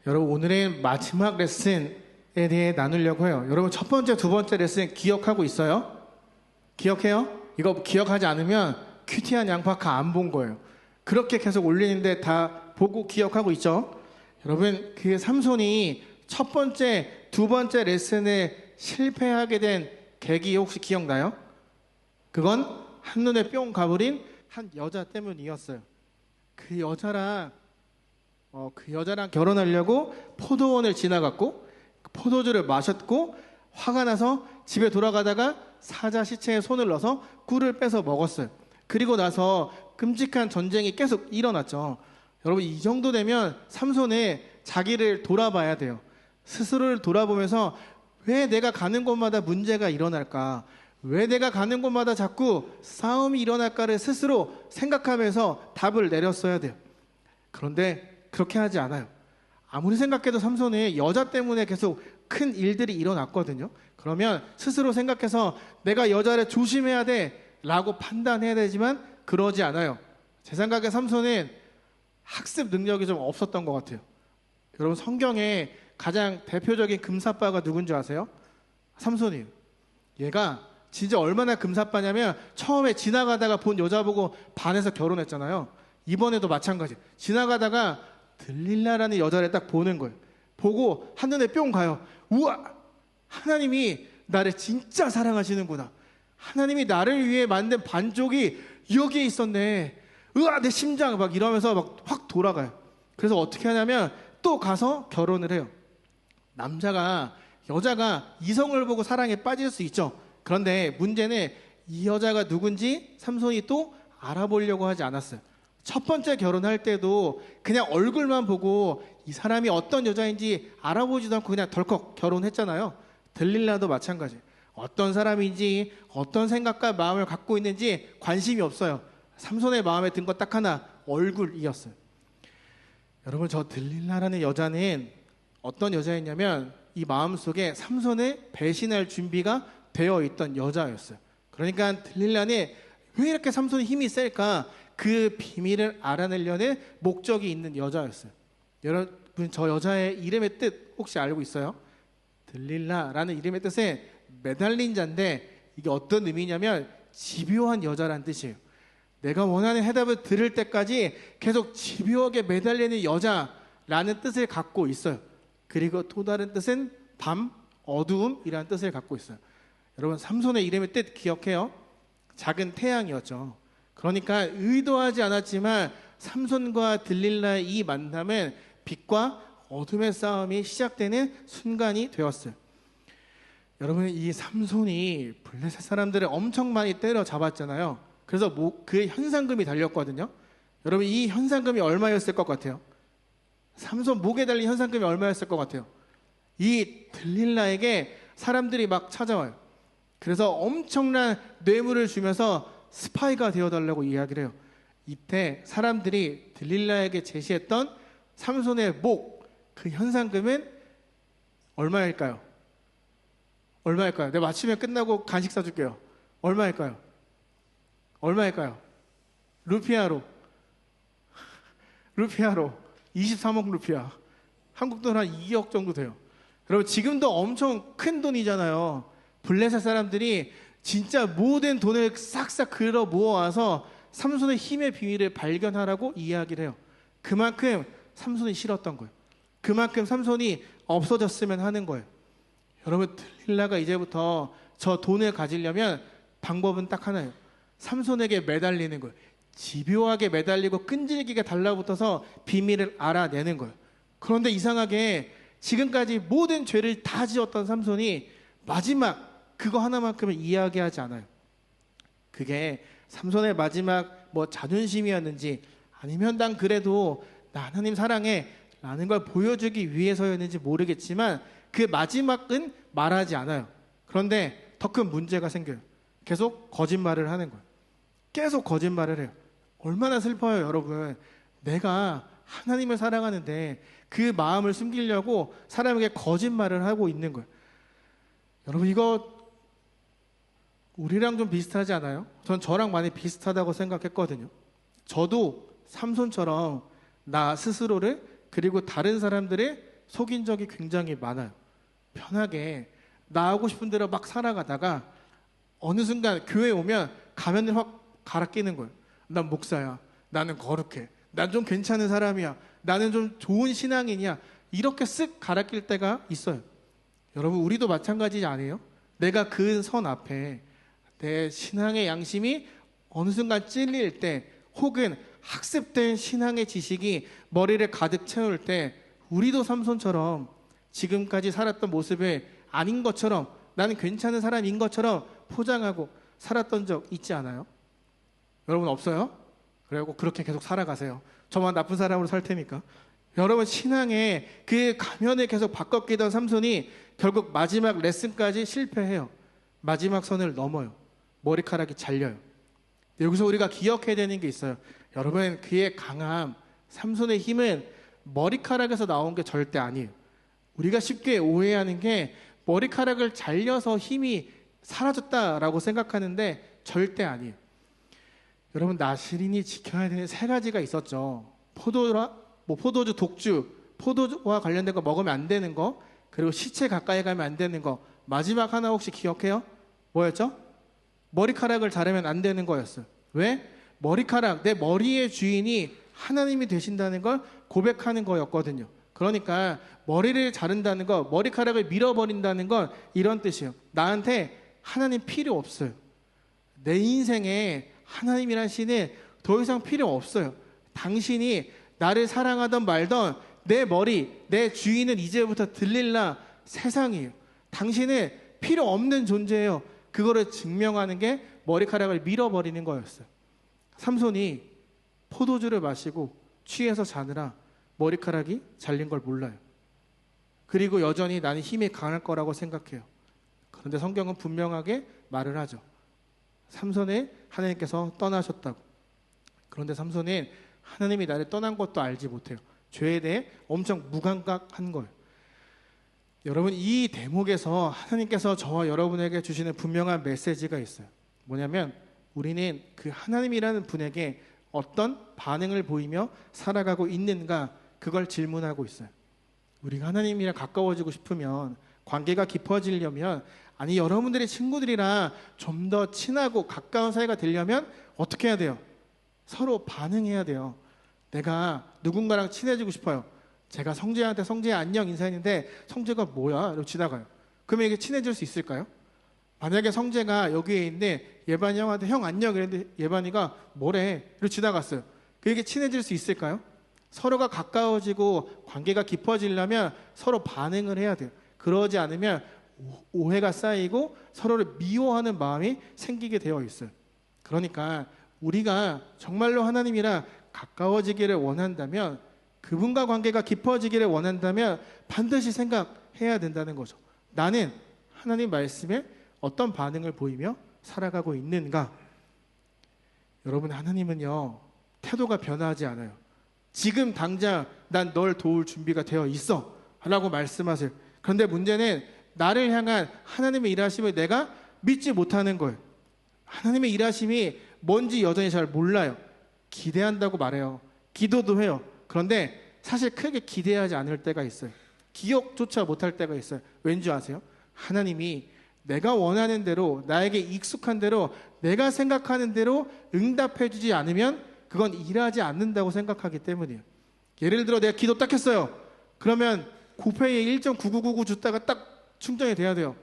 여러분, 오늘의 마지막 레슨에 대해 나누려고 해요. 여러분, 첫 번째, 두 번째 레슨 기억하고 있어요? 기억해요? 이거 기억하지 않으면 큐티한 양파카 안 본 거예요. 그렇게 계속 올리는데 다 보고 기억하고 있죠? 여러분, 그 삼손이 첫 번째, 두 번째 레슨에 실패하게 된 계기 혹시 기억나요? 그건 한눈에 뿅 가버린 한 여자 때문이었어요. 그 여자랑 결혼하려고 포도원을 지나갔고 포도주를 마셨고 화가 나서 집에 돌아가다가 사자 시체에 손을 넣어서 꿀을 빼서 먹었어요. 그리고 나서 끔찍한 전쟁이 계속 일어났죠. 여러분, 이 정도 되면 삼손은 자기를 돌아봐야 돼요. 스스로를 돌아보면서 왜 내가 가는 곳마다 문제가 일어날까? 왜 내가 가는 곳마다 자꾸 싸움이 일어날까를 스스로 생각하면서 답을 내렸어야 돼요. 그런데 그렇게 하지 않아요. 아무리 생각해도 삼손은 여자 때문에 계속 큰 일들이 일어났거든요. 그러면 스스로 생각해서 내가 여자를 조심해야 돼 라고 판단해야 되지만 그러지 않아요. 제 생각에 삼손은 학습 능력이 좀 없었던 것 같아요. 여러분, 성경에 가장 대표적인 금사빠가 누군지 아세요? 삼손이에요. 얘가 진짜 얼마나 금사빠냐면 처음에 지나가다가 본 여자 보고 반해서 결혼했잖아요. 이번에도 마찬가지. 지나가다가 들릴라라는 여자를 딱 보는 거예요. 보고 한눈에 뿅 가요. 우와! 하나님이 나를 진짜 사랑하시는구나. 하나님이 나를 위해 만든 반쪽이 여기에 있었네. 으아! 내 심장! 막 이러면서 막 확 돌아가요. 그래서 어떻게 하냐면 또 가서 결혼을 해요. 여자가 이성을 보고 사랑에 빠질 수 있죠. 그런데 문제는 이 여자가 누군지 삼손이 또 알아보려고 하지 않았어요. 첫 번째 결혼할 때도 그냥 얼굴만 보고 이 사람이 어떤 여자인지 알아보지도 않고 그냥 덜컥 결혼했잖아요. 들릴라도 마찬가지. 어떤 사람인지 어떤 생각과 마음을 갖고 있는지 관심이 없어요. 삼손의 마음에 든 것 딱 하나, 얼굴이었어요. 여러분, 저 들릴라라는 여자는 어떤 여자였냐면 이 마음속에 삼손을 배신할 준비가 되어 있던 여자였어요. 그러니까 들릴라는 왜 이렇게 삼손의 힘이 셀까? 그 비밀을 알아내려는 목적이 있는 여자였어요. 여러분, 저 여자의 이름의 뜻 혹시 알고 있어요? 들릴라라는 이름의 뜻은 매달린 자인데 이게 어떤 의미냐면 집요한 여자란 뜻이에요. 내가 원하는 해답을 들을 때까지 계속 집요하게 매달리는 여자라는 뜻을 갖고 있어요. 그리고 또 다른 뜻은 밤, 어두움이라는 뜻을 갖고 있어요. 여러분, 삼손의 이름의 뜻 기억해요? 작은 태양이었죠. 그러니까 의도하지 않았지만 삼손과 들릴라의 이 만남은 빛과 어둠의 싸움이 시작되는 순간이 되었어요. 여러분, 이 삼손이 블레셋 사람들을 엄청 많이 때려잡았잖아요. 그래서 그 현상금이 달렸거든요. 여러분, 이 현상금이 얼마였을 것 같아요? 삼손 목에 달린 현상금이 얼마였을 것 같아요? 이 들릴라에게 사람들이 막 찾아와요. 그래서 엄청난 뇌물을 주면서 스파이가 되어달라고 이야기를 해요. 이때 사람들이 들릴라에게 제시했던 삼손의 목, 그 현상금은 얼마일까요? 얼마일까요? 내가 마치면 끝나고 간식 사줄게요. 얼마일까요? 루피아로 23억 루피아. 한국 돈 한 2억 정도 돼요. 여러분, 지금도 엄청 큰 돈이잖아요. 블레셋 사람들이 진짜 모든 돈을 싹싹 걸어 모아와서 삼손의 힘의 비밀을 발견하라고 이야기를 해요. 그만큼 삼손이 싫었던 거예요. 그만큼 삼손이 없어졌으면 하는 거예요. 여러분, 들릴라가 이제부터 저 돈을 가지려면 방법은 딱 하나예요. 삼손에게 매달리는 거예요. 집요하게 매달리고 끈질기게 달라붙어서 비밀을 알아내는 거예요. 그런데 이상하게 지금까지 모든 죄를 다 지었던 삼손이 마지막 그거 하나만큼은 이야기하지 않아요. 그게 삼손의 마지막 자존심이었는지 아니면 난 그래도 나 하나님 사랑해 라는 걸 보여주기 위해서였는지 모르겠지만 그 마지막은 말하지 않아요. 그런데 더 큰 문제가 생겨요. 계속 거짓말을 하는 거예요. 계속 거짓말을 해요. 얼마나 슬퍼요, 여러분. 내가 하나님을 사랑하는데 그 마음을 숨기려고 사람에게 거짓말을 하고 있는 거예요. 여러분, 이거 우리랑 좀 비슷하지 않아요? 전 저랑 많이 비슷하다고 생각했거든요. 저도 삼손처럼 나 스스로를 그리고 다른 사람들을 속인 적이 굉장히 많아요. 편하게 나 하고 싶은 대로 막 살아가다가 어느 순간 교회에 오면 가면을 확 갈아 끼는 거예요. 난 목사야. 나는 거룩해. 난 좀 괜찮은 사람이야. 나는 좀 좋은 신앙인이야. 이렇게 쓱 갈아 낄 때가 있어요. 여러분, 우리도 마찬가지지 않아요? 내가 그은 선 앞에 내 신앙의 양심이 어느 순간 찔릴 때, 혹은 학습된 신앙의 지식이 머리를 가득 채울 때, 우리도 삼손처럼 지금까지 살았던 모습에 아닌 것처럼, 나는 괜찮은 사람인 것처럼 포장하고 살았던 적 있지 않아요? 여러분, 없어요? 그리고 그렇게 계속 살아가세요. 저만 나쁜 사람으로 살 테니까. 여러분, 신앙의 그 가면을 계속 바꿔 끼던 삼손이 결국 마지막 레슨까지 실패해요. 마지막 선을 넘어요. 머리카락이 잘려요. 여기서 우리가 기억해야 되는 게 있어요. 여러분, 그의 강함, 삼손의 힘은 머리카락에서 나온 게 절대 아니에요. 우리가 쉽게 오해하는 게 머리카락을 잘려서 힘이 사라졌다라고 생각하는데 절대 아니에요. 여러분, 나시린이 지켜야 되는 세 가지가 있었죠. 포도주, 독주, 포도와 관련된 거 먹으면 안 되는 거, 그리고 시체 가까이 가면 안 되는 거. 마지막 하나 혹시 기억해요? 뭐였죠? 머리카락을 자르면 안 되는 거였어요. 왜? 머리카락, 내 머리의 주인이 하나님이 되신다는 걸 고백하는 거였거든요. 그러니까 머리를 자른다는 거, 머리카락을 밀어버린다는 건 이런 뜻이에요. 나한테 하나님 필요 없어요. 내 인생에 하나님이란 신은 더 이상 필요 없어요. 당신이 나를 사랑하던 말던 내 머리, 내 주인은 이제부터 들릴라 세상이에요. 당신은 필요 없는 존재예요. 그거를 증명하는 게 머리카락을 밀어버리는 거였어요. 삼손이 포도주를 마시고 취해서 자느라 머리카락이 잘린 걸 몰라요. 그리고 여전히 나는 힘이 강할 거라고 생각해요. 그런데 성경은 분명하게 말을 하죠. 삼손을 하나님께서 떠나셨다고. 그런데 삼손은 하나님이 나를 떠난 것도 알지 못해요. 죄에 대해 엄청 무감각한 거예요. 여러분, 이 대목에서 하나님께서 저와 여러분에게 주시는 분명한 메시지가 있어요. 뭐냐면 우리는 그 하나님이라는 분에게 어떤 반응을 보이며 살아가고 있는가, 그걸 질문하고 있어요. 우리가 하나님이랑 가까워지고 싶으면, 관계가 깊어지려면, 아니 여러분들의 친구들이랑 좀 더 친하고 가까운 사이가 되려면 어떻게 해야 돼요? 서로 반응해야 돼요. 내가 누군가랑 친해지고 싶어요. 제가 성재한테 성재야 안녕 인사했는데 성재가 뭐야? 이러고 지나가요. 그러면 이게 친해질 수 있을까요? 만약에 성재가 여기에 있는 예반이 형한테 형 안녕 이랬는데 예반이가 뭐래? 이러고 지나갔어요. 그게 친해질 수 있을까요? 서로가 가까워지고 관계가 깊어지려면 서로 반응을 해야 돼요. 그러지 않으면 오해가 쌓이고 서로를 미워하는 마음이 생기게 되어 있어요. 그러니까 우리가 정말로 하나님이랑 가까워지기를 원한다면, 그분과 관계가 깊어지기를 원한다면 반드시 생각해야 된다는 거죠. 나는 하나님 말씀에 어떤 반응을 보이며 살아가고 있는가? 여러분, 하나님은요, 태도가 변하지 않아요. 지금 당장 난 널 도울 준비가 되어 있어 라고 말씀하세요. 그런데 문제는 나를 향한 하나님의 일하심을 내가 믿지 못하는 거예요. 하나님의 일하심이 뭔지 여전히 잘 몰라요. 기대한다고 말해요. 기도도 해요. 그런데 사실 크게 기대하지 않을 때가 있어요. 기억조차 못할 때가 있어요. 왠지 아세요? 하나님이 내가 원하는 대로, 나에게 익숙한 대로, 내가 생각하는 대로 응답해 주지 않으면 그건 일하지 않는다고 생각하기 때문이에요. 예를 들어 내가 기도 딱 했어요. 그러면 고페이에 1.9999 줬다가 딱 충전이 돼야 돼요.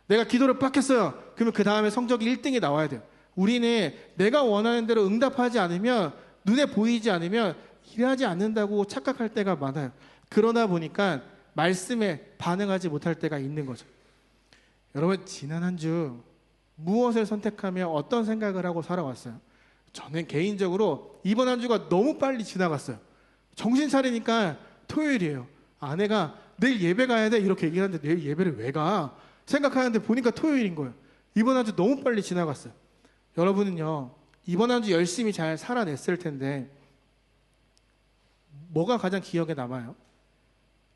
내가 기도를 빡 했어요. 그러면 그 다음에 성적이 1등이 나와야 돼요. 우리는 내가 원하는 대로 응답하지 않으면, 눈에 보이지 않으면 일하지 않는다고 착각할 때가 많아요. 그러다 보니까 말씀에 반응하지 못할 때가 있는 거죠. 여러분, 지난 한 주 무엇을 선택하며 어떤 생각을 하고 살아왔어요? 저는 개인적으로 이번 한 주가 너무 빨리 지나갔어요. 정신 차리니까 토요일이에요. 아내가 내일 예배 가야 돼 이렇게 얘기하는데 내일 예배를 왜 가? 생각하는데 보니까 토요일인 거예요. 이번 한 주 너무 빨리 지나갔어요. 여러분은요, 이번 한 주 열심히 잘 살아냈을 텐데 뭐가 가장 기억에 남아요?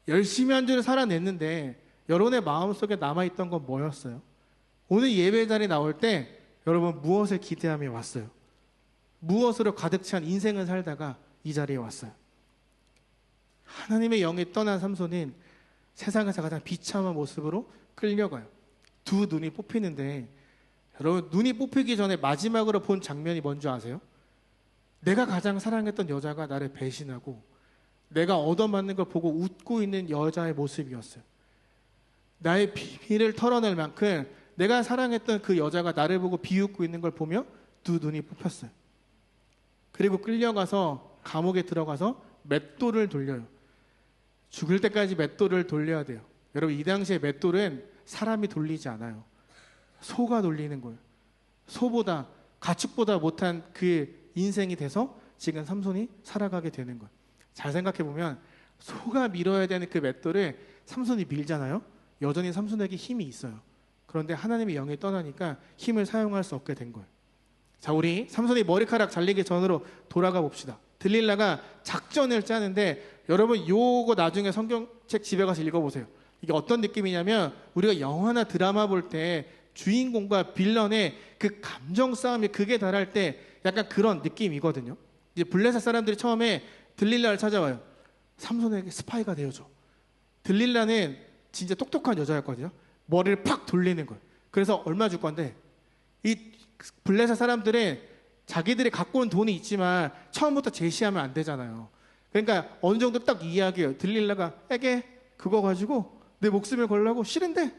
열심히 한 주를 살아냈는데 여러분의 마음속에 남아있던 건 뭐였어요? 오늘 예배 자리에 나올 때 여러분 무엇을 기대하며 왔어요? 무엇으로 가득 찬 인생을 살다가 이 자리에 왔어요? 하나님의 영이 떠난 삼손은 세상에서 가장 비참한 모습으로 끌려가요. 두 눈이 뽑히는데 여러분, 눈이 뽑히기 전에 마지막으로 본 장면이 뭔지 아세요? 내가 가장 사랑했던 여자가 나를 배신하고 내가 얻어맞는 걸 보고 웃고 있는 여자의 모습이었어요. 나의 비밀을 털어낼 만큼 내가 사랑했던 그 여자가 나를 보고 비웃고 있는 걸 보며 두 눈이 뽑혔어요. 그리고 끌려가서 감옥에 들어가서 맷돌을 돌려요. 죽을 때까지 맷돌을 돌려야 돼요. 여러분, 이 당시에 맷돌은 사람이 돌리지 않아요. 소가 돌리는 거예요. 소보다, 가축보다 못한 그 인생이 돼서 지금 삼손이 살아가게 되는 거예요. 잘 생각해보면 소가 밀어야 되는 그 맷돌을 삼손이 밀잖아요. 여전히 삼손에게 힘이 있어요. 그런데 하나님의 영이 떠나니까 힘을 사용할 수 없게 된 거예요. 자, 우리 삼손이 머리카락 잘리기 전으로 돌아가 봅시다. 들릴라가 작전을 짜는데 여러분, 요거 나중에 성경책 집에 가서 읽어보세요. 이게 어떤 느낌이냐면 우리가 영화나 드라마 볼 때 주인공과 빌런의 그 감정 싸움이 극에 달할 때 약간 그런 느낌이거든요. 이제 블레셋 사람들이 처음에 들릴라를 찾아와요. 삼손에게 스파이가 되어줘. 들릴라는 진짜 똑똑한 여자였거든요. 머리를 팍 돌리는 거예요. 그래서 얼마 줄 건데, 이 블레셋 사람들은 자기들이 갖고 온 돈이 있지만 처음부터 제시하면 안 되잖아요. 그러니까 어느 정도 딱 이야기해요. 들릴라가 에게 그거 가지고 내 목숨을 걸라고? 싫은데?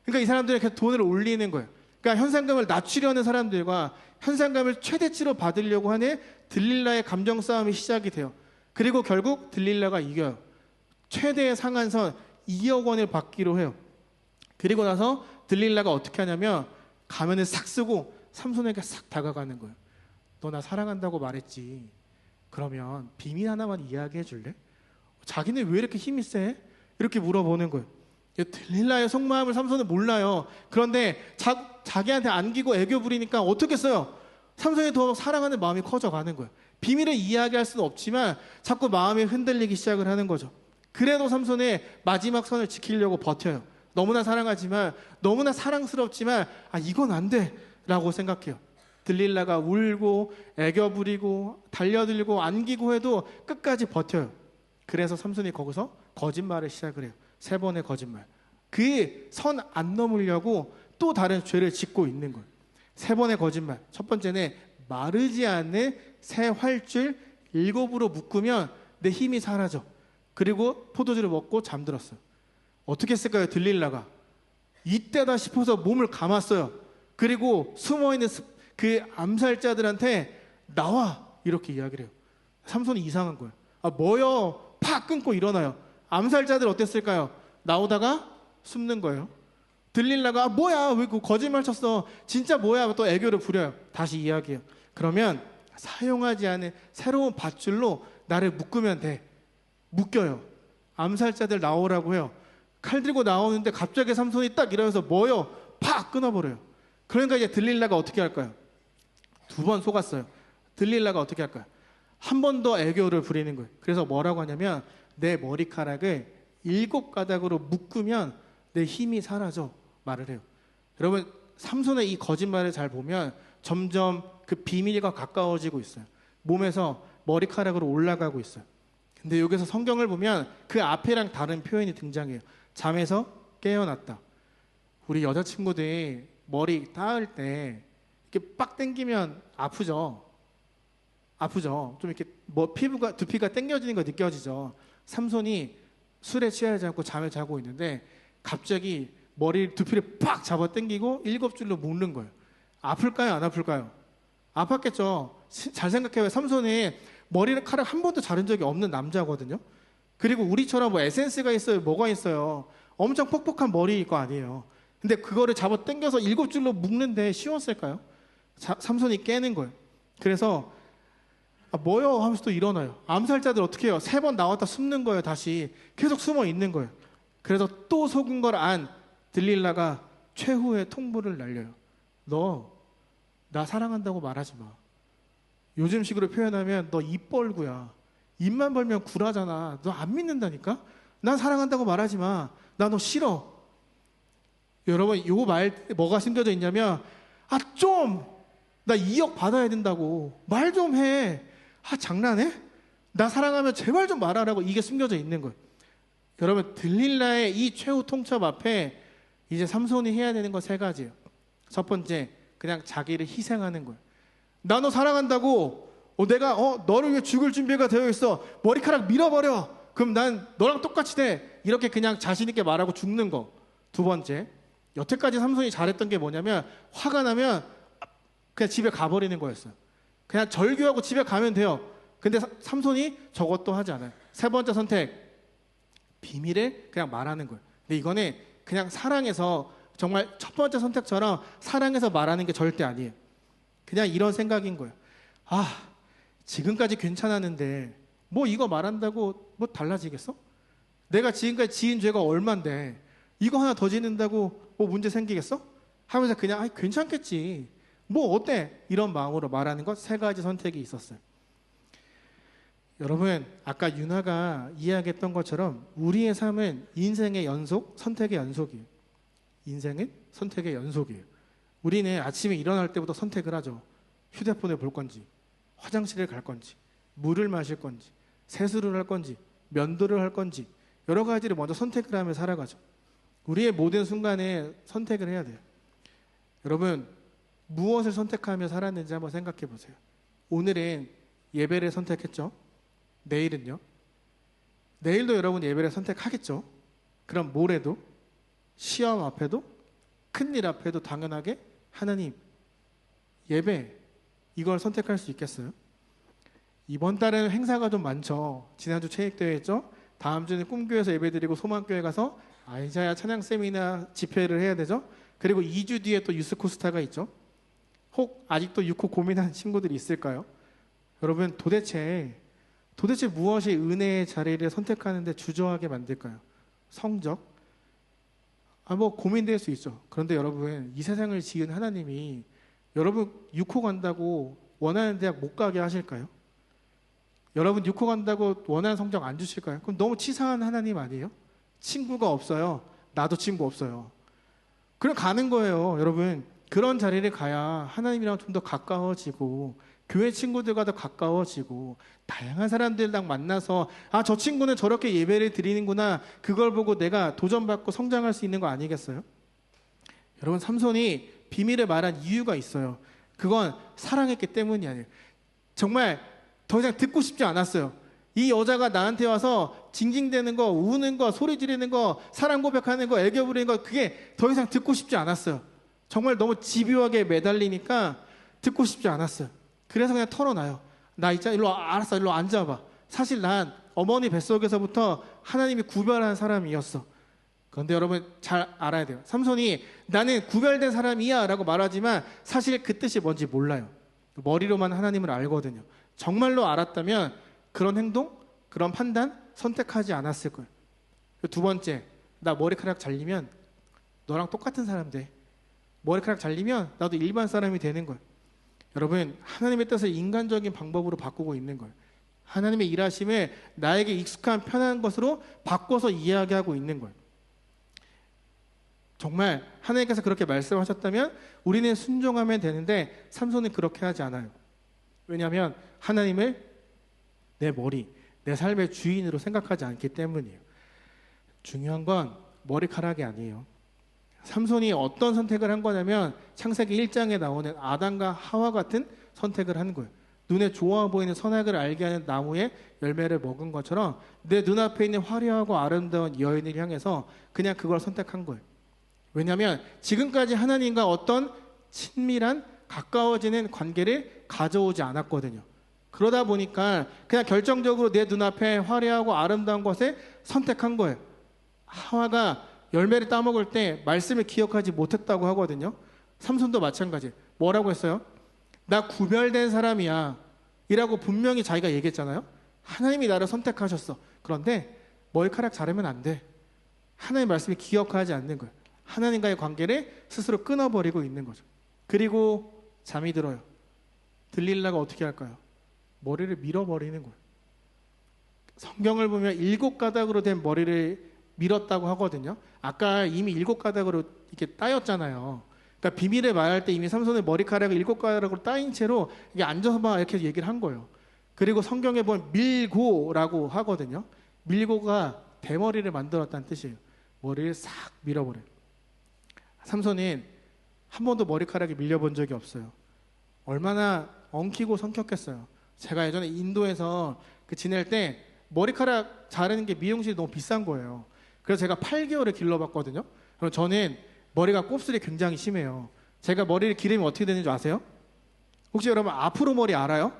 그러니까 이 사람들은 계속 돈을 올리는 거예요. 그러니까 현상금을 낮추려는 사람들과 현상금을 최대치로 받으려고 하는 들릴라의 감정 싸움이 시작이 돼요. 그리고 결국 들릴라가 이겨요. 최대의 상한선 2억 원을 받기로 해요. 그리고 나서 들릴라가 어떻게 하냐면 가면을 싹 쓰고 삼손에게 싹 다가가는 거예요. 너 나 사랑한다고 말했지. 그러면 비밀 하나만 이야기해 줄래? 자기는 왜 이렇게 힘이 세? 이렇게 물어보는 거예요. 들릴라의 속마음을 삼손은 몰라요. 그런데 자기한테 안기고 애교 부리니까 어떻게 써요? 삼손이 더 사랑하는 마음이 커져가는 거예요. 비밀을 이야기할 수는 없지만 자꾸 마음이 흔들리기 시작을 하는 거죠. 그래도 삼손의 마지막 선을 지키려고 버텨요. 너무나 사랑하지만, 너무나 사랑스럽지만 이건 안 돼 라고 생각해요. 들릴라가 울고 애교 부리고 달려들고 안기고 해도 끝까지 버텨요. 그래서 삼손이 거기서 거짓말을 시작을 해요. 3번의 거짓말. 그 선 안 넘으려고 또 다른 죄를 짓고 있는 거예요. 3번의 거짓말. 첫 번째는 마르지 않는 새 활줄 7으로 묶으면 내 힘이 사라져. 그리고 포도주를 먹고 잠들었어요. 어떻게 했을까요? 들릴라가 이때다 싶어서 몸을 감았어요. 그리고 숨어있는 그 암살자들한테 나와 이렇게 이야기를 해요. 삼손이 이상한 거예요. 뭐요? 팍 끊고 일어나요. 암살자들 어땠을까요? 나오다가 숨는 거예요. 들릴라가 뭐야? 왜 그 거짓말 쳤어? 진짜 뭐야? 또 애교를 부려요. 다시 이야기해요. 그러면 사용하지 않은 새로운 밧줄로 나를 묶으면 돼. 묶여요. 암살자들 나오라고 해요. 칼 들고 나오는데 갑자기 삼손이 딱 일어나서 뭐요? 팍 끊어버려요. 그러니까 이제 들릴라가 어떻게 할까요? 2번 속았어요. 들릴라가 어떻게 할까요? 한 번 더 애교를 부리는 거예요. 그래서 뭐라고 하냐면 내 머리카락을 7가닥으로 묶으면 내 힘이 사라져 말을 해요. 여러분, 삼손의 이 거짓말을 잘 보면 점점 그 비밀과 가까워지고 있어요. 몸에서 머리카락으로 올라가고 있어요. 근데 여기서 성경을 보면 그 앞에랑 다른 표현이 등장해요. 잠에서 깨어났다. 우리 여자친구들이 머리 따을 때 이렇게 빡 당기면 아프죠? 아프죠? 좀 이렇게 두피가 당겨지는 거 느껴지죠? 삼손이 술에 취하지 않고 잠을 자고 있는데 갑자기 두피를 팍 잡아 당기고 7줄로 묶는 거예요. 아플까요? 안 아플까요? 아팠겠죠? 잘 생각해봐요. 삼손이 머리카락 한 번도 자른 적이 없는 남자거든요. 그리고 우리처럼 뭐 에센스가 있어요? 뭐가 있어요? 엄청 퍽퍽한 머리일 거 아니에요. 근데 그거를 잡아 당겨서 7줄로 묶는데 쉬웠을까요? 삼손이 깨는 거예요. 그래서 뭐요? 하면서 또 일어나요. 암살자들 어떻게 해요? 3번 나왔다 숨는 거예요. 다시 계속 숨어 있는 거예요. 그래서 또 속은 걸 안 들릴라가 최후의 통보를 날려요. 너 나 사랑한다고 말하지 마. 요즘식으로 표현하면 너 입 벌구야. 입만 벌면 구라잖아. 너 안 믿는다니까? 난 사랑한다고 말하지 마. 나 너 싫어. 여러분, 요 말 뭐가 심겨져 있냐면 나 2억 받아야 된다고 말 좀 해. 장난해? 나 사랑하면 제발 좀 말하라고. 이게 숨겨져 있는 거예요. 여러분 들릴라의 이 최후 통첩 앞에 이제 삼손이 해야 되는 거 세 가지예요. 첫 번째, 그냥 자기를 희생하는 거예요. 나 너 사랑한다고 내가 너를 위해 죽을 준비가 되어 있어. 머리카락 밀어버려. 그럼 난 너랑 똑같이 돼. 이렇게 그냥 자신 있게 말하고 죽는 거. 두 번째, 여태까지 삼손이 잘했던 게 뭐냐면 화가 나면 그냥 집에 가버리는 거였어요. 그냥 절규하고 집에 가면 돼요. 근데 삼손이 저것도 하지 않아요. 세 번째 선택, 비밀을 그냥 말하는 거예요. 근데 이거는 그냥 사랑해서 정말 첫 번째 선택처럼 사랑해서 말하는 게 절대 아니에요. 그냥 이런 생각인 거예요. 지금까지 괜찮았는데 뭐 이거 말한다고 뭐 달라지겠어? 내가 지금까지 지은 죄가 얼만데 이거 하나 더 짓는다고 뭐 문제 생기겠어? 하면서 그냥 괜찮겠지. 뭐 어때? 이런 마음으로 말하는 것 세 가지 선택이 있었어요. 여러분, 아까 윤아가 이야기했던 것처럼 우리의 삶은 인생의 연속, 선택의 연속이에요. 인생은 선택의 연속이에요. 우리는 아침에 일어날 때부터 선택을 하죠. 휴대폰을 볼 건지, 화장실을 갈 건지, 물을 마실 건지, 세수를 할 건지, 면도를 할 건지, 여러 가지를 먼저 선택을 하며 살아가죠. 우리의 모든 순간에 선택을 해야 돼요. 여러분, 무엇을 선택하며 살았는지 한번 생각해 보세요. 오늘은 예배를 선택했죠. 내일은요? 내일도 여러분 예배를 선택하겠죠. 그럼 모레도, 시험 앞에도, 큰일 앞에도 당연하게 하나님, 예배, 이걸 선택할 수 있겠어요? 이번 달에는 행사가 좀 많죠. 지난주 체육대회했죠. 다음 주는 꿈교회에서 예배드리고 소망교회 가서 아이자야 찬양 세미나 집회를 해야 되죠. 그리고 2주 뒤에 또 유스코스타가 있죠. 혹 아직도 6호 고민하는 친구들이 있을까요? 여러분, 도대체 무엇이 은혜의 자리를 선택하는데 주저하게 만들까요? 성적? 뭐 고민될 수 있죠. 그런데 여러분, 이 세상을 지은 하나님이 여러분 6호 간다고 원하는 대학 못 가게 하실까요? 여러분 6호 간다고 원하는 성적 안 주실까요? 그럼 너무 치사한 하나님 아니에요? 친구가 없어요. 나도 친구 없어요. 그럼 가는 거예요. 여러분, 그런 자리를 가야 하나님이랑 좀 더 가까워지고 교회 친구들과 더 가까워지고 다양한 사람들랑 만나서 저 친구는 저렇게 예배를 드리는구나, 그걸 보고 내가 도전받고 성장할 수 있는 거 아니겠어요? 여러분, 삼손이 비밀을 말한 이유가 있어요. 그건 사랑했기 때문이 아니에요. 정말 더 이상 듣고 싶지 않았어요. 이 여자가 나한테 와서 징징대는 거, 우는 거, 소리 지르는 거, 사랑 고백하는 거, 애교 부리는 거, 그게 더 이상 듣고 싶지 않았어요. 정말 너무 집요하게 매달리니까 듣고 싶지 않았어요. 그래서 그냥 털어놔요. 나 있잖아, 알았어, 일로 앉아봐. 사실 난 어머니 뱃속에서부터 하나님이 구별한 사람이었어. 그런데 여러분 잘 알아야 돼요. 삼손이 나는 구별된 사람이야 라고 말하지만 사실 그 뜻이 뭔지 몰라요. 머리로만 하나님을 알거든요. 정말로 알았다면 그런 행동, 그런 판단 선택하지 않았을 거예요. 두 번째, 나 머리카락 잘리면 너랑 똑같은 사람 돼. 머리카락 잘리면 나도 일반 사람이 되는 거예요. 여러분, 하나님의 뜻을 인간적인 방법으로 바꾸고 있는 거예요. 하나님의 일하심을 나에게 익숙한 편한 것으로 바꿔서 이야기하고 있는 거예요. 정말 하나님께서 그렇게 말씀하셨다면 우리는 순종하면 되는데 삼손은 그렇게 하지 않아요. 왜냐하면 하나님을 내 머리, 내 삶의 주인으로 생각하지 않기 때문이에요. 중요한 건 머리카락이 아니에요. 삼손이 어떤 선택을 한 거냐면 창세기 1장에 나오는 아담과 하와 같은 선택을 한 거예요. 눈에 좋아 보이는 선악을 알게 하는 나무의 열매를 먹은 것처럼 내 눈앞에 있는 화려하고 아름다운 여인을 향해서 그냥 그걸 선택한 거예요. 왜냐하면 지금까지 하나님과 어떤 친밀한 가까워지는 관계를 가져오지 않았거든요. 그러다 보니까 그냥 결정적으로 내 눈앞에 화려하고 아름다운 것을 선택한 거예요. 하와가 열매를 따먹을 때 말씀을 기억하지 못했다고 하거든요. 삼손도 마찬가지. 뭐라고 했어요? 나 구별된 사람이야 이라고 분명히 자기가 얘기했잖아요. 하나님이 나를 선택하셨어. 그런데 머리카락 자르면 안 돼. 하나님의 말씀을 기억하지 않는 거예요. 하나님과의 관계를 스스로 끊어버리고 있는 거죠. 그리고 잠이 들어요. 들릴라가 어떻게 할까요? 머리를 밀어버리는 거예요. 성경을 보면 7가닥으로 된 머리를 밀었다고 하거든요. 아까 이미 7가닥으로 이렇게 따였잖아요. 그러니까 비밀을 말할 때 이미 삼손의 머리카락을 7가닥으로 따인 채로 이게 앉아서만 이렇게 얘기를 한 거예요. 그리고 성경에 보면 밀고라고 하거든요. 밀고가 대머리를 만들었다는 뜻이에요. 머리를 싹 밀어버려요. 삼손은 한 번도 머리카락이 밀려본 적이 없어요. 얼마나 엉키고 성켰겠어요. 제가 예전에 인도에서 지낼 때 머리카락 자르는 게 미용실이 너무 비싼 거예요. 그래서 제가 8개월을 길러봤거든요. 그럼 저는 머리가 곱슬이 굉장히 심해요. 제가 머리를 기르면 어떻게 되는 줄 아세요? 혹시 여러분 앞으로 머리 알아요?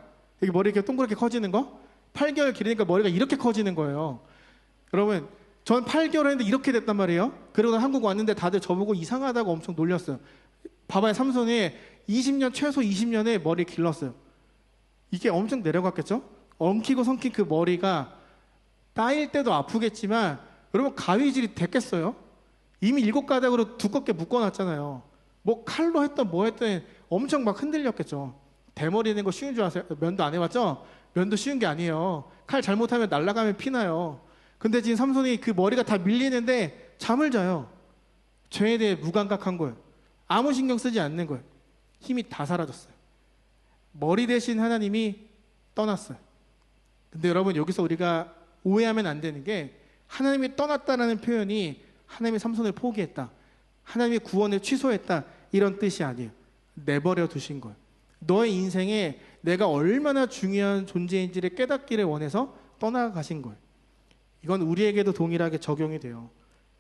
여기 머리 이렇게 동그랗게 커지는 거? 8개월 기르니까 머리가 이렇게 커지는 거예요. 여러분, 전 8개월 했는데 이렇게 됐단 말이에요. 그러고 한국 왔는데 다들 저보고 이상하다고 엄청 놀렸어요. 봐봐요, 삼손이 20년, 최소 20년에 머리 길렀어요. 이게 엄청 내려갔겠죠? 엉키고 성킨 그 머리가 따일 때도 아프겠지만 여러분 가위질이 됐겠어요? 이미 7가닥으로 두껍게 묶어놨잖아요. 뭐 칼로 했던 뭐 했던 엄청 막 흔들렸겠죠. 대머리 낸 거 쉬운 줄 아세요? 면도 안 해봤죠? 면도 쉬운 게 아니에요. 칼 잘못하면 날아가면 피나요. 근데 지금 삼손이 그 머리가 다 밀리는데 잠을 자요. 죄에 대해 무감각한 거예요. 아무 신경 쓰지 않는 거예요. 힘이 다 사라졌어요. 머리 대신 하나님이 떠났어요. 근데 여러분 여기서 우리가 오해하면 안 되는 게 하나님이 떠났다라는 표현이 하나님이 삼손을 포기했다, 하나님의 구원을 취소했다 이런 뜻이 아니에요. 내버려 두신 거예요. 너의 인생에 내가 얼마나 중요한 존재인지를 깨닫기를 원해서 떠나가신 거예요. 이건 우리에게도 동일하게 적용이 돼요.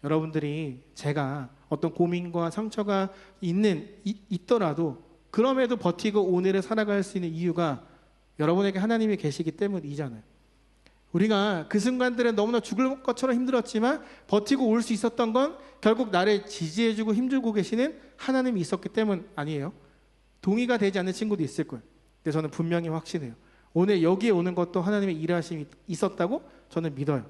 여러분들이 제가 어떤 고민과 상처가 있더라도 그럼에도 버티고 오늘을 살아갈 수 있는 이유가 여러분에게 하나님이 계시기 때문이잖아요. 우리가 그 순간들은 너무나 죽을 것처럼 힘들었지만 버티고 올 수 있었던 건 결국 나를 지지해주고 힘주고 계시는 하나님이 있었기 때문 아니에요? 동의가 되지 않는 친구도 있을 거예요. 근데 저는 분명히 확신해요. 오늘 여기에 오는 것도 하나님의 일하심이 있었다고 저는 믿어요.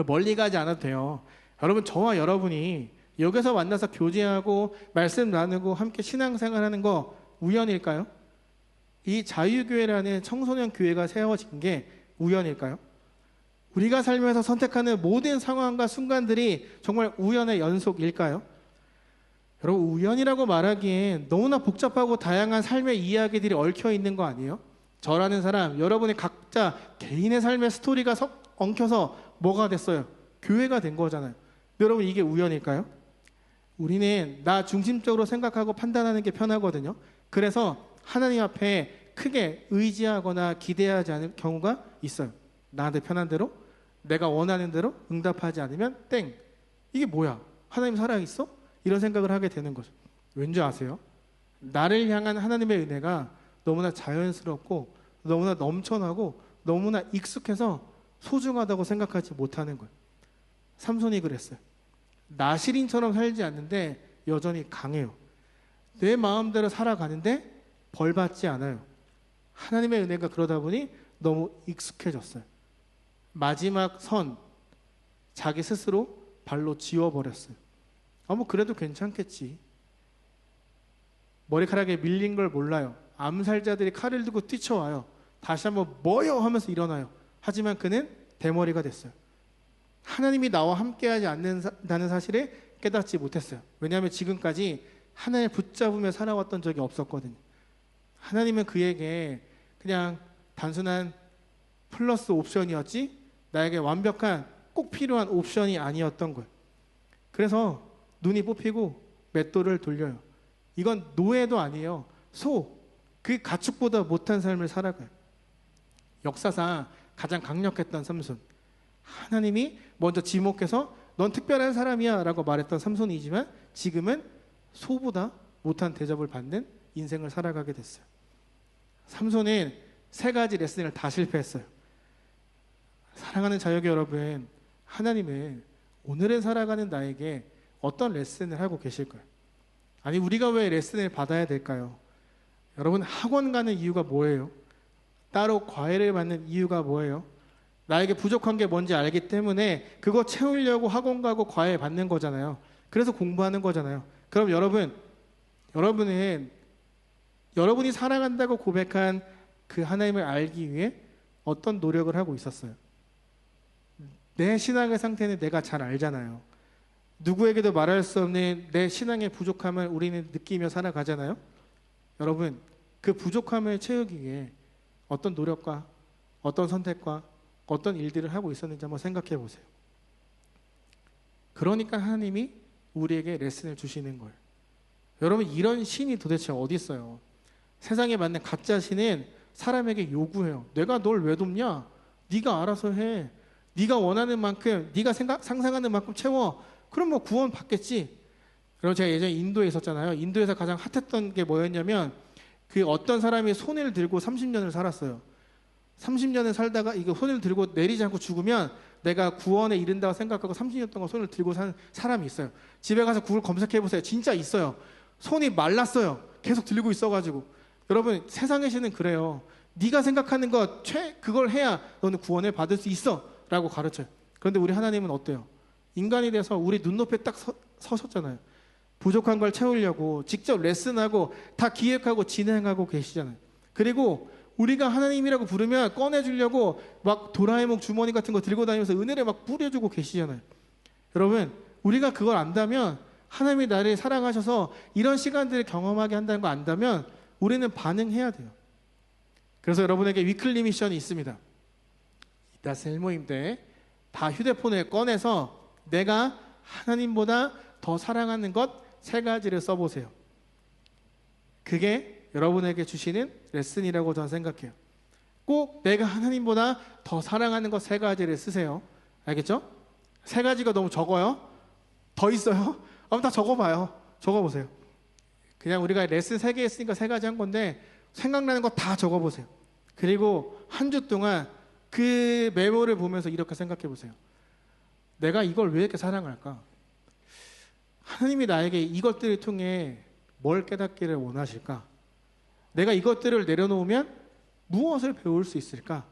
멀리 가지 않아도 돼요. 여러분, 저와 여러분이 여기서 만나서 교제하고 말씀 나누고 함께 신앙생활하는 거 우연일까요? 이 자유교회라는 청소년 교회가 세워진 게 우연일까요? 우리가 살면서 선택하는 모든 상황과 순간들이 정말 우연의 연속일까요? 여러분, 우연이라고 말하기엔 너무나 복잡하고 다양한 삶의 이야기들이 얽혀 있는 거 아니에요? 저라는 사람, 여러분의 각자 개인의 삶의 스토리가 엉켜서 뭐가 됐어요? 교회가 된 거잖아요. 여러분, 이게 우연일까요? 우리는 나 중심적으로 생각하고 판단하는 게 편하거든요. 그래서 하나님 앞에 크게 의지하거나 기대하지 않을 경우가 있어요. 나한테 편한 대로, 내가 원하는 대로 응답하지 않으면 땡. 이게 뭐야? 하나님 살아있어? 이런 생각을 하게 되는 거죠. 왠지 아세요? 나를 향한 하나님의 은혜가 너무나 자연스럽고 너무나 넘쳐나고 너무나 익숙해서 소중하다고 생각하지 못하는 거예요. 삼손이 그랬어요. 나시린처럼 살지 않는데 여전히 강해요. 내 마음대로 살아가는데 벌 받지 않아요. 하나님의 은혜가 그러다 보니 너무 익숙해졌어요. 마지막 선 자기 스스로 발로 지워버렸어요. 뭐 그래도 괜찮겠지. 머리카락에 밀린 걸 몰라요. 암살자들이 칼을 들고 뛰쳐와요. 다시 한번 뭐요 하면서 일어나요. 하지만 그는 대머리가 됐어요. 하나님이 나와 함께하지 않는다는 사실을 깨닫지 못했어요. 왜냐하면 지금까지 하나님을 붙잡으며 살아왔던 적이 없었거든요. 하나님은 그에게 그냥 단순한 플러스 옵션이었지 나에게 완벽한 꼭 필요한 옵션이 아니었던 거예요. 그래서 눈이 뽑히고 맷돌을 돌려요. 이건 노예도 아니에요. 그 가축보다 못한 삶을 살아가요. 역사상 가장 강력했던 삼손. 하나님이 먼저 지목해서 넌 특별한 사람이야 라고 말했던 삼손이지만 지금은 소보다 못한 대접을 받는 인생을 살아가게 됐어요. 삼손은 3가지 레슨을 다 실패했어요. 사랑하는 자유교 여러분, 하나님은 오늘을 살아가는 나에게 어떤 레슨을 하고 계실까요? 아니, 우리가 왜 레슨을 받아야 될까요? 여러분, 학원 가는 이유가 뭐예요? 따로 과외를 받는 이유가 뭐예요? 나에게 부족한 게 뭔지 알기 때문에 그거 채우려고 학원 가고 과외 받는 거잖아요. 그래서 공부하는 거잖아요. 그럼 여러분이 사랑한다고 고백한 그 하나님을 알기 위해 어떤 노력을 하고 있었어요? 내 신앙의 상태는 내가 잘 알잖아요. 누구에게도 말할 수 없는 내 신앙의 부족함을 우리는 느끼며 살아가잖아요. 여러분, 그 부족함을 채우기 위해 어떤 노력과 어떤 선택과 어떤 일들을 하고 있었는지 한번 생각해 보세요. 그러니까 하나님이 우리에게 레슨을 주시는 거예요. 여러분, 이런 신이 도대체 어디 있어요? 세상에 맞는 가짜 신은 사람에게 요구해요. 내가 널 왜 돕냐? 네가 알아서 해. 네가 원하는 만큼, 네가 상상하는 만큼 채워. 그럼 뭐 구원 받겠지. 그럼 제가 예전에 인도에 있었잖아요. 인도에서 가장 핫했던 게 뭐였냐면, 그 어떤 사람이 손을 들고 30년을 살았어요. 30년을 살다가 이거 손을 들고 내리지 않고 죽으면 내가 구원에 이른다고 생각하고 30년 동안 손을 들고 산 사람이 있어요. 집에 가서 구글 검색해 보세요. 진짜 있어요. 손이 말랐어요. 계속 들고 있어가지고. 여러분, 세상의 신은 그래요. 네가 생각하는 것 그걸 해야 너는 구원을 받을 수 있어 라고 가르쳐요. 그런데 우리 하나님은 어때요? 인간이 돼서 우리 눈높이에 딱 서셨잖아요. 부족한 걸 채우려고 직접 레슨하고 다 기획하고 진행하고 계시잖아요. 그리고 우리가 하나님이라고 부르면 꺼내주려고 막 도라에몽 주머니 같은 거 들고 다니면서 은혜를 막 뿌려주고 계시잖아요. 여러분, 우리가 그걸 안다면, 하나님이 나를 사랑하셔서 이런 시간들을 경험하게 한다는 거 안다면 우리는 반응해야 돼요. 그래서 여러분에게 위클리 미션이 있습니다. 이따 셀 모임 때 다 휴대폰을 꺼내서 내가 하나님보다 더 사랑하는 것 3가지를 써보세요. 그게 여러분에게 주시는 레슨이라고 저는 생각해요. 꼭 내가 하나님보다 더 사랑하는 것 3가지를 쓰세요. 알겠죠? 3가지가 너무 적어요? 더 있어요? 한번 다 적어봐요. 적어보세요. 그냥 우리가 레슨 3개 했으니까 3가지 한 건데 생각나는 거 다 적어보세요. 그리고 한 주 동안 그 메모를 보면서 이렇게 생각해 보세요. 내가 이걸 왜 이렇게 사랑할까? 하나님이 나에게 이것들을 통해 뭘 깨닫기를 원하실까? 내가 이것들을 내려놓으면 무엇을 배울 수 있을까?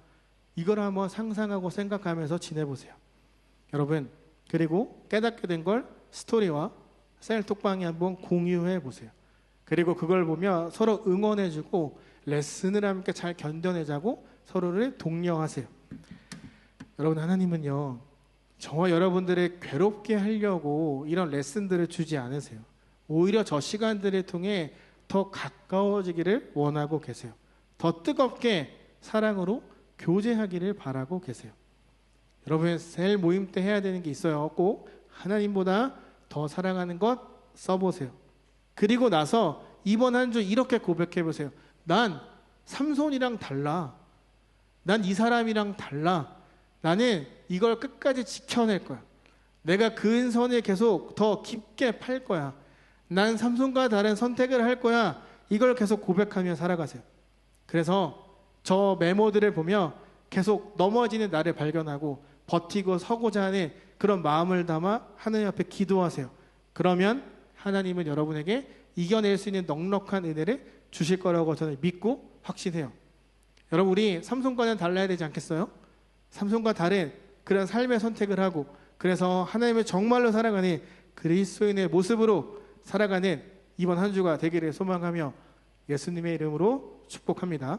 이걸 한번 상상하고 생각하면서 지내보세요. 여러분, 그리고 깨닫게 된 걸 스토리와 셀톡방에 한번 공유해 보세요. 그리고 그걸 보며 서로 응원해주고 레슨을 함께 잘 견뎌내자고 서로를 독려하세요. 여러분, 하나님은요, 저와 여러분들을 괴롭게 하려고 이런 레슨들을 주지 않으세요. 오히려 저 시간들을 통해 더 가까워지기를 원하고 계세요. 더 뜨겁게 사랑으로 교제하기를 바라고 계세요. 여러분, 셀 모임 때 해야 되는 게 있어요. 꼭 하나님보다 더 사랑하는 것 써보세요. 그리고 나서 이번 한 주 이렇게 고백해 보세요. 난 삼손이랑 달라. 난 이 사람이랑 달라. 나는 이걸 끝까지 지켜낼 거야. 내가 그 은선을 계속 더 깊게 팔 거야. 난 삼손과 다른 선택을 할 거야. 이걸 계속 고백하며 살아가세요. 그래서 저 메모들을 보며 계속 넘어지는 나를 발견하고 버티고 서고자 하는 그런 마음을 담아 하나님 앞에 기도하세요. 그러면 하나님은 여러분에게 이겨낼 수 있는 넉넉한 은혜를 주실 거라고 저는 믿고 확신해요. 여러분, 우리 삼손과는 달라야 되지 않겠어요? 삼손과 다른 그런 삶의 선택을 하고, 그래서 하나님을 정말로 사랑하는 그리스도인의 모습으로 살아가는 이번 한 주가 되기를 소망하며 예수님의 이름으로 축복합니다.